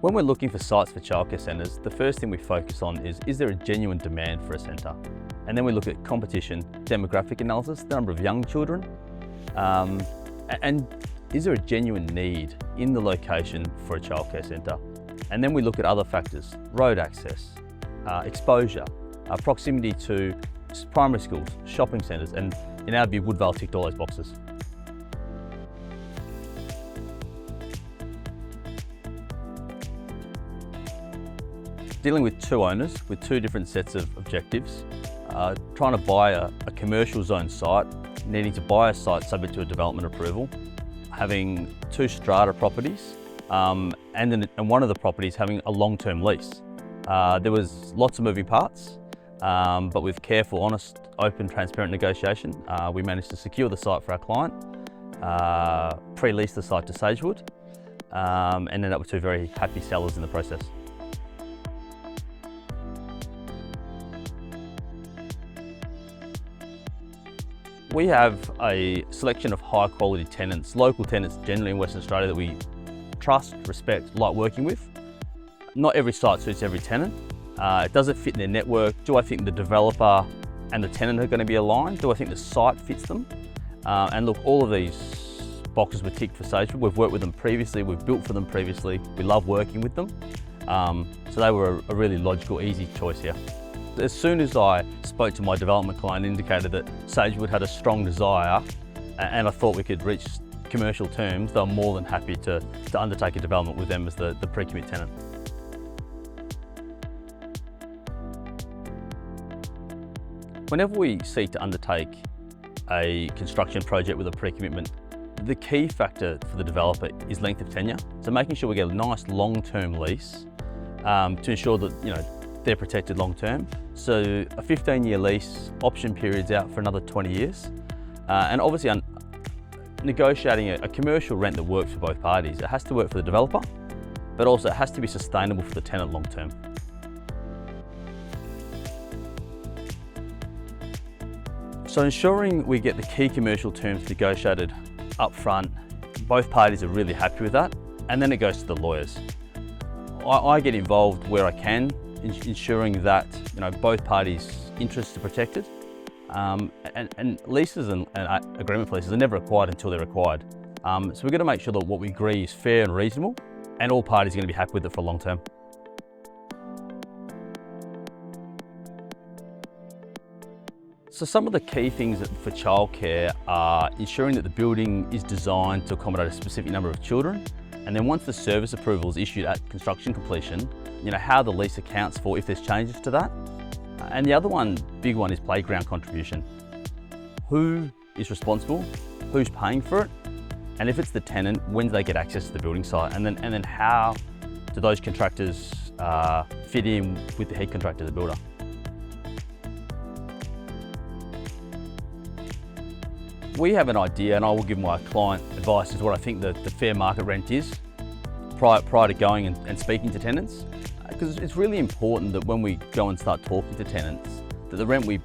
When we're looking for sites for childcare centres, the first thing we focus on is there a genuine demand for a centre? And then we look at competition, demographic analysis, the number of young children, and is there a genuine need in the location for a childcare centre? And then we look at other factors, road access, exposure, proximity to primary schools, shopping centres, and in our view, Woodvale ticked all those boxes. Dealing with two owners with two different sets of objectives, trying to buy a commercial zone site, needing to buy a site subject to a development approval, having two strata properties, and one of the properties having a long-term lease. There was lots of moving parts, but with careful, honest, open, transparent negotiation, we managed to secure the site for our client, pre-lease the site to Sagewood, and ended up with two very happy sellers in the process. We have a selection of high quality tenants, local tenants generally in Western Australia that we trust, respect, like working with. Not every site suits every tenant. Does it fit in their network? Do I think the developer and the tenant are going to be aligned? Do I think the site fits them? And look, all of these boxes were ticked for Sagewood. We've worked with them previously, we've built for them previously. We love working with them. So they were a really logical, easy choice here. As soon as I spoke to my development client, indicated that Sagewood had a strong desire and I thought we could reach commercial terms, they were more than happy to undertake a development with them as the pre-commit tenant. Whenever we seek to undertake a construction project with a pre-commitment, the key factor for the developer is length of tenure. So making sure we get a nice long-term lease to ensure that they're protected long-term. So a 15-year lease, option periods out for another 20 years. And obviously negotiating a commercial rent that works for both parties. It has to work for the developer, but also it has to be sustainable for the tenant long-term. So ensuring we get the key commercial terms negotiated up front, both parties are really happy with that, and then it goes to the lawyers. I get involved where I can, ensuring that both parties' interests are protected, and leases and agreement for leases are never acquired until they're acquired. So we're going to make sure that what we agree is fair and reasonable, and all parties are going to be happy with it for long term. So some of the key things for childcare are ensuring that the building is designed to accommodate a specific number of children, and then once the service approval is issued at construction completion, how the lease accounts for if there's changes to that. And the other big one is playground contribution. Who is responsible? Who's paying for it? And if it's the tenant, when do they get access to the building site? And then how do those contractors fit in with the head contractor, the builder? We have an idea, and I will give my client advice as what I think the fair market rent is prior to going and speaking to tenants. Because it's really important that when we go and start talking to tenants, that the rent we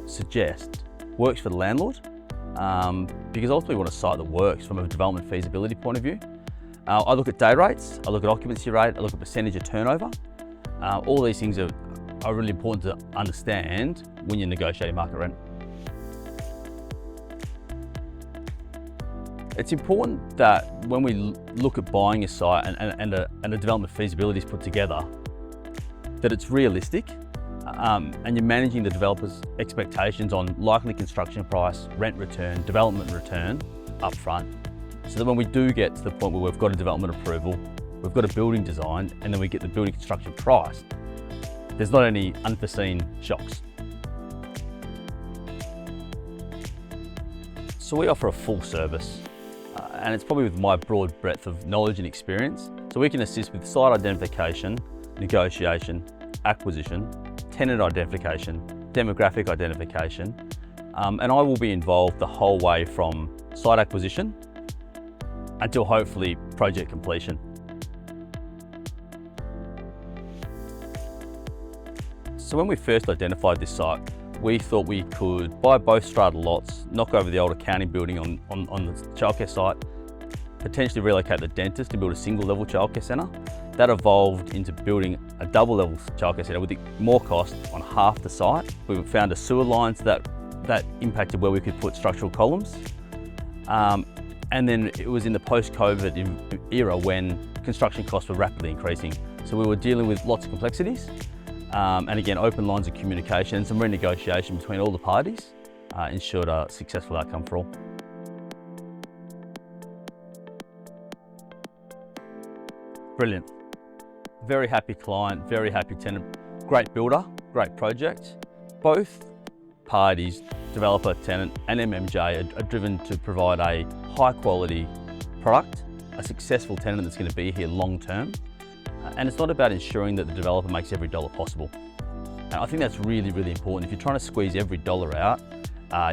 suggest works for the landlord, because ultimately we want a site that works from a development feasibility point of view. I look at day rates, I look at occupancy rate, I look at percentage of turnover. All these things are really important to understand when you're negotiating market rent. It's important that when we look at buying a site and a development feasibility is put together, that it's realistic and you're managing the developer's expectations on likely construction price, rent return, development return up front, so that when we do get to the point where we've got a development approval, we've got a building designed, and then we get the building construction priced, there's not any unforeseen shocks. So we offer a full service. And it's probably with my broad breadth of knowledge and experience. So we can assist with site identification, negotiation, acquisition, tenant identification, demographic identification, and I will be involved the whole way from site acquisition until hopefully project completion. So when we first identified this site, we thought we could buy both strata lots, knock over the old accounting building on the childcare site, potentially relocate the dentist to build a single level childcare centre. That evolved into building a double level childcare centre with more cost on half the site. We found a sewer lines that impacted where we could put structural columns. And then it was in the post-COVID era when construction costs were rapidly increasing. So we were dealing with lots of complexities. And again, open lines of communication and some renegotiation between all the parties ensured a successful outcome for all. Brilliant. Very happy client, very happy tenant, great builder, great project. Both parties, developer, tenant and MMJ are driven to provide a high quality product, a successful tenant that's going to be here long term. And it's not about ensuring that the developer makes every dollar possible. And I think that's really, really important. If you're trying to squeeze every dollar out,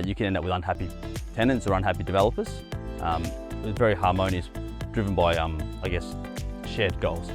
you can end up with unhappy tenants or unhappy developers. It's very harmonious, driven by, I guess, shared goals.